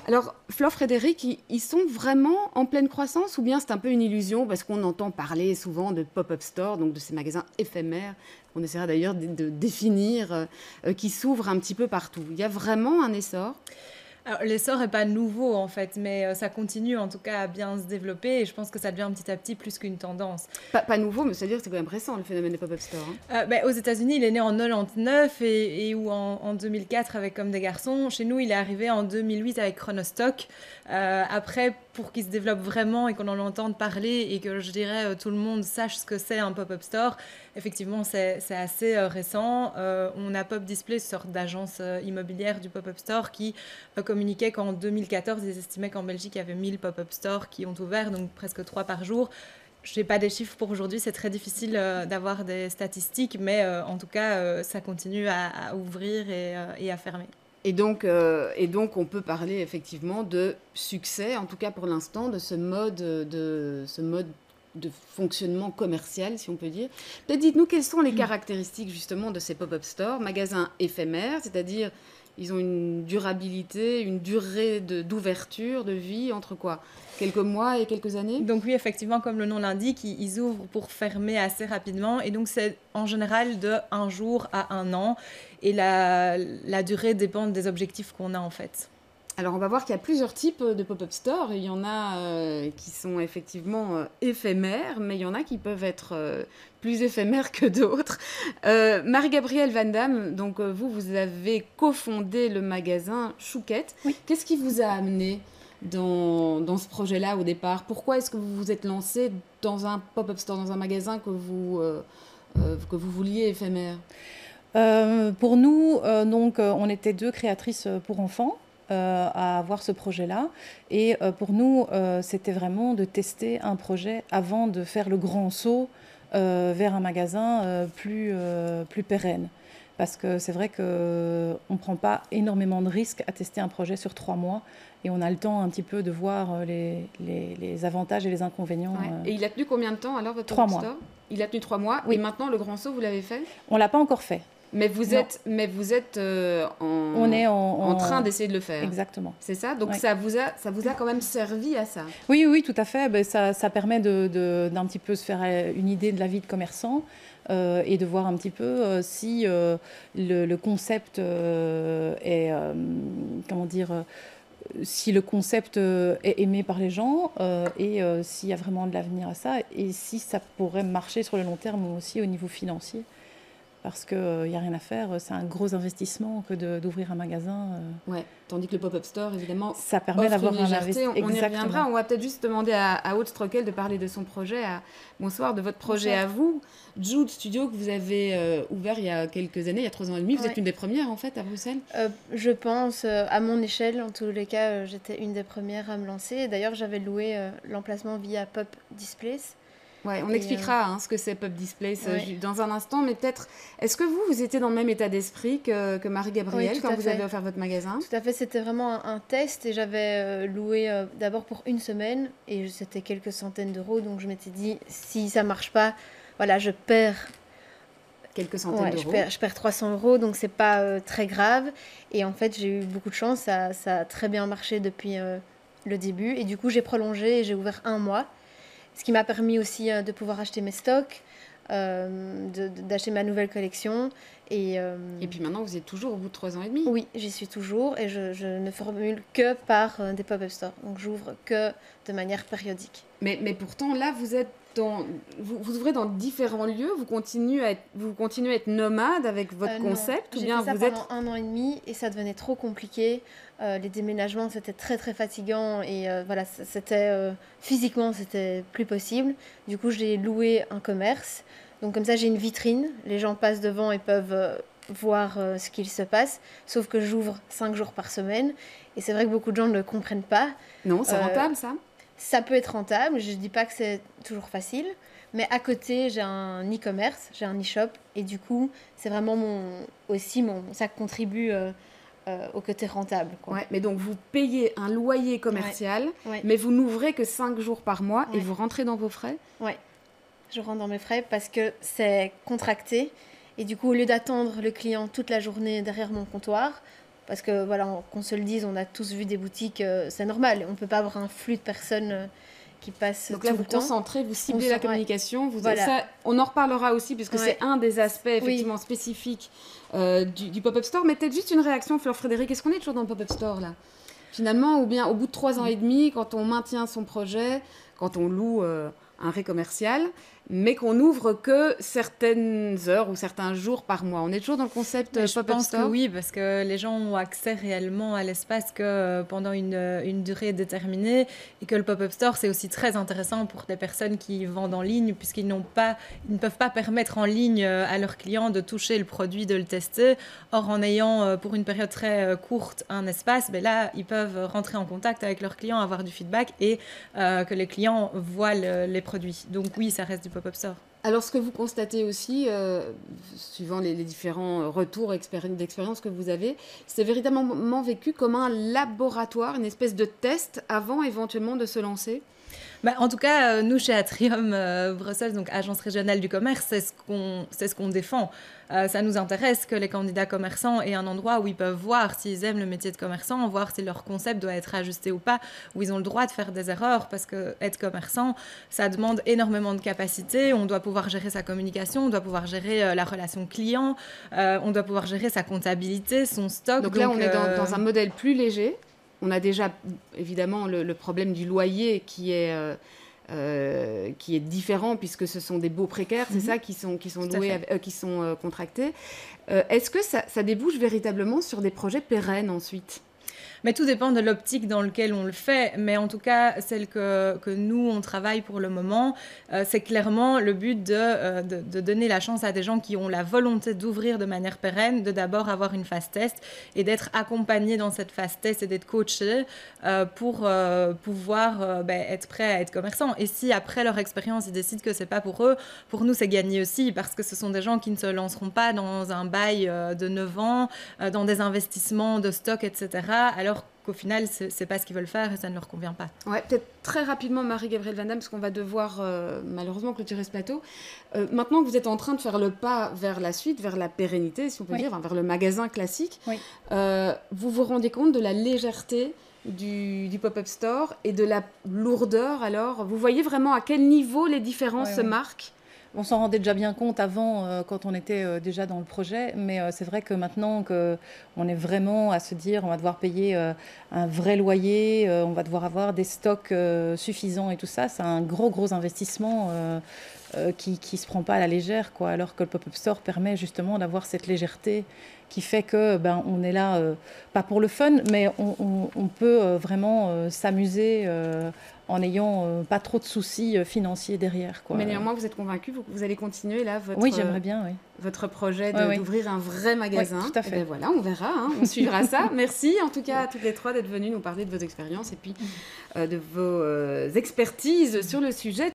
Alors, Flore, Frédéric, ils sont vraiment en pleine croissance ou bien c'est un peu une illusion parce qu'on entend parler souvent de pop-up store, donc de ces magasins éphémères, qu'on essaiera d'ailleurs de définir, qui s'ouvrent un petit peu partout. Il y a vraiment un essor? Alors, l'essor est pas nouveau en fait, mais ça continue en tout cas à bien se développer et je pense que ça devient petit à petit plus qu'une tendance. Pas nouveau, mais c'est-à-dire que c'est quand même récent le phénomène des pop-up stores, hein. Aux États-Unis, il est né en 99 et ou en 2004 avec Comme des garçons. Chez nous, il est arrivé en 2008 avec Chronostock. Après, pour qu'il se développe vraiment et qu'on en entende parler et que je dirais tout le monde sache ce que c'est un pop-up store, effectivement, c'est assez récent. On a Pop Display, une sorte d'agence immobilière du pop-up store qui communiquait qu'en 2014, ils estimaient qu'en Belgique, il y avait 1000 pop-up stores qui ont ouvert, donc presque 3 par jour. Je n'ai pas des chiffres pour aujourd'hui, c'est très difficile d'avoir des statistiques, mais en tout cas, ça continue à ouvrir et à fermer. Et donc, on peut parler effectivement de succès, en tout cas pour l'instant, de ce mode de fonctionnement commercial, si on peut dire. Peut-être dites-nous quelles sont les caractéristiques justement de ces pop-up stores, magasins éphémères, c'est-à-dire ils ont une durabilité, une durée d'ouverture, de vie, entre quoi? Quelques mois et quelques années? Donc oui, effectivement, comme le nom l'indique, ils ouvrent pour fermer assez rapidement. Et donc c'est en général de 1 jour à 1 an. Et la durée dépend des objectifs qu'on a en fait. Alors, on va voir qu'il y a plusieurs types de pop-up stores. Il y en a qui sont effectivement éphémères, mais il y en a qui peuvent être plus éphémères que d'autres. Marie-Gabrielle Van Damme, donc vous avez cofondé le magasin Chouquette. Oui. Qu'est-ce qui vous a amené dans ce projet-là au départ? Pourquoi est-ce que vous vous êtes lancé dans un pop-up store, dans un magasin que vous vouliez éphémère? Pour nous, on était deux créatrices pour enfants à avoir ce projet-là. Et pour nous, c'était vraiment de tester un projet avant de faire le grand saut vers un magasin plus pérenne. Parce que c'est vrai qu'on ne prend pas énormément de risques à tester un projet sur 3 mois et on a le temps un petit peu de voir les avantages et les inconvénients. Ouais. Et il a tenu combien de temps alors votre 3 pop-up mois. store? Il a tenu 3 mois. Oui. Et maintenant, le grand saut, vous l'avez fait? On ne l'a pas encore fait. Mais vous Non. êtes On est en train d'essayer de le faire. Exactement. C'est ça? Donc Ouais. ça vous a quand même servi à ça? Oui, oui, tout à fait. Ben, ça permet d'un petit peu se faire une idée de la vie de commerçant et de voir un petit peu si le concept est, comment dire, si le concept est aimé par les gens et s'il y a vraiment de l'avenir à ça et si ça pourrait marcher sur le long terme aussi au niveau financier. Parce qu'il n'y a rien à faire, c'est un gros investissement que d'ouvrir un magasin. Ouais. Tandis que le pop-up store, évidemment, Ça permet offre d'avoir une un légèreté. investissement. On y reviendra. On va peut-être juste demander à Aude Strockel de parler de son projet. Bonsoir, de votre projet Bonsoir. à vous. Jude Studio, que vous avez ouvert il y a quelques années, il y a 3 ans et demi. Vous êtes Ouais. une des premières, en fait, à Bruxelles. Je pense, à mon échelle, en tous les cas, j'étais une des premières à me lancer. Et d'ailleurs, j'avais loué l'emplacement via Pop Displays. Ouais, on Et, expliquera ce que c'est Pop Displays ouais. dans un instant, mais peut-être, est-ce que vous étiez dans le même état d'esprit que Marie-Gabrielle Oui, tout quand à vous fait. avez offert votre magasin? Tout à fait, c'était vraiment un test et j'avais loué d'abord pour une semaine et c'était quelques centaines d'euros. Donc je m'étais dit, si ça marche pas, voilà, je perds, Quelques centaines ouais, d'euros. je perds 300 euros, donc c'est pas très grave. Et en fait, j'ai eu beaucoup de chance, ça a très bien marché depuis le début. Et du coup, j'ai prolongé et j'ai ouvert 1 mois. Ce qui m'a permis aussi de pouvoir acheter mes stocks, d'acheter ma nouvelle collection. Et Et puis maintenant, vous êtes toujours au bout de 3 ans et demi. oui, j'y suis toujours et je ne formule que par des pop-up stores. Donc j'ouvre que de manière périodique. Mais pourtant, là, vous ouvrez dans différents lieux, vous continuez à être nomade avec votre Non, concept, ou j'ai bien fait ça vous êtes... pendant 1 an et demi et ça devenait trop compliqué. Les déménagements, c'était très très fatigant et voilà, physiquement, c'était plus possible. Du coup, j'ai loué un commerce. Donc comme ça, j'ai une vitrine. Les gens passent devant et peuvent voir ce qu'il se passe. Sauf que j'ouvre 5 jours par semaine. Et c'est vrai que beaucoup de gens ne le comprennent pas. Non, c'est Euh, rentable, ça? Ça peut être rentable, je ne dis pas que c'est toujours facile, mais à côté, j'ai un e-commerce, j'ai un e-shop, et du coup, c'est vraiment ça contribue au côté rentable, quoi. Ouais, mais donc vous payez un loyer commercial, Ouais. mais vous n'ouvrez que 5 jours par mois et Ouais. vous rentrez dans vos frais? Ouais, je rentre dans mes frais parce que c'est contracté, et du coup, au lieu d'attendre le client toute la journée derrière mon comptoir, Parce que, voilà, qu'on se le dise, on a tous vu des boutiques, c'est normal. On ne peut pas avoir un flux de personnes qui passent Donc là, tout vous le temps. concentrez, vous ciblez la communication. Voilà. Ça, on en reparlera aussi, puisque c'est un des aspects effectivement spécifiques du pop-up store. Mais peut-être juste une réaction, Fleur Frédéric. Est-ce qu'on est toujours dans le pop-up store, là? Finalement, ou bien au bout de 3 ans et demi, quand on maintient son projet, quand on loue un ré commercial, mais qu'on n'ouvre que certaines heures ou certains jours par mois. On est toujours dans le concept pop-up store? Je pense que oui, parce que les gens ont accès réellement à l'espace que pendant une durée déterminée, et que le pop-up store, c'est aussi très intéressant pour des personnes qui vendent en ligne, puisqu'ils ne peuvent pas permettre en ligne à leurs clients de toucher le produit, de le tester. Or, en ayant pour une période très courte un espace, ben là, ils peuvent rentrer en contact avec leurs clients, avoir du feedback et que les clients voient les produits. Donc oui, ça reste du pop-up store. Alors, ce que vous constatez aussi, suivant les différents retours d'expérience que vous avez, c'est véritablement vécu comme un laboratoire, une espèce de test avant éventuellement de se lancer? En tout cas, nous, chez Atrium Bruxelles, donc Agence régionale du commerce, c'est ce qu'on défend. Ça nous intéresse que les candidats commerçants aient un endroit où ils peuvent voir s'ils aiment le métier de commerçant, voir si leur concept doit être ajusté ou pas, où ils ont le droit de faire des erreurs, parce qu'être commerçant, ça demande énormément de capacité. On doit pouvoir gérer sa communication, on doit pouvoir gérer la relation client, on doit pouvoir gérer sa comptabilité, son stock. Donc là, on est dans un modèle plus léger. On a déjà évidemment le problème du loyer qui est différent, puisque ce sont des baux précaires, c'est ça, qui sont loués, qui sont contractés. Est-ce que ça débouche véritablement sur des projets pérennes ensuite? Mais tout dépend de l'optique dans laquelle on le fait. Mais en tout cas, celle que nous, on travaille pour le moment, c'est clairement le but de donner la chance à des gens qui ont la volonté d'ouvrir de manière pérenne, de d'abord avoir une phase test et d'être accompagnés dans cette phase test et d'être coachés pour pouvoir être prêts à être commerçants. Et si après leur expérience, ils décident que c'est pas pour eux, pour nous, c'est gagné aussi, parce que ce sont des gens qui ne se lanceront pas dans un bail de 9 ans, dans des investissements de stock, etc., alors qu'au final, c'est pas ce qu'ils veulent faire et ça ne leur convient pas. Ouais, peut-être très rapidement, Marie-Gabrielle Van Damme, parce qu'on va devoir malheureusement clôturer ce plateau. Maintenant que vous êtes en train de faire le pas vers la suite, vers la pérennité, si on peut dire, enfin, vers le magasin classique, vous vous rendez compte de la légèreté du pop-up store et de la lourdeur? Alors, vous voyez vraiment à quel niveau les différences se marquent? On s'en rendait déjà bien compte avant, quand on était déjà dans le projet, mais c'est vrai que maintenant qu'on est vraiment à se dire on va devoir payer un vrai loyer, on va devoir avoir des stocks suffisants et tout ça, c'est un gros investissement qui ne se prend pas à la légère, quoi, alors que le pop-up store permet justement d'avoir cette légèreté qui fait que on est là, pas pour le fun, mais on peut vraiment s'amuser en n'ayant pas trop de soucis financiers derrière, quoi. Mais néanmoins, vous êtes convaincu, vous allez continuer là oui, j'aimerais bien, oui. Votre projet d'ouvrir un vrai magasin. Oui, tout à fait. Et ben voilà, on verra, on suivra ça. Merci en tout cas à toutes les trois d'être venues nous parler de vos expériences et puis de vos expertises sur le sujet.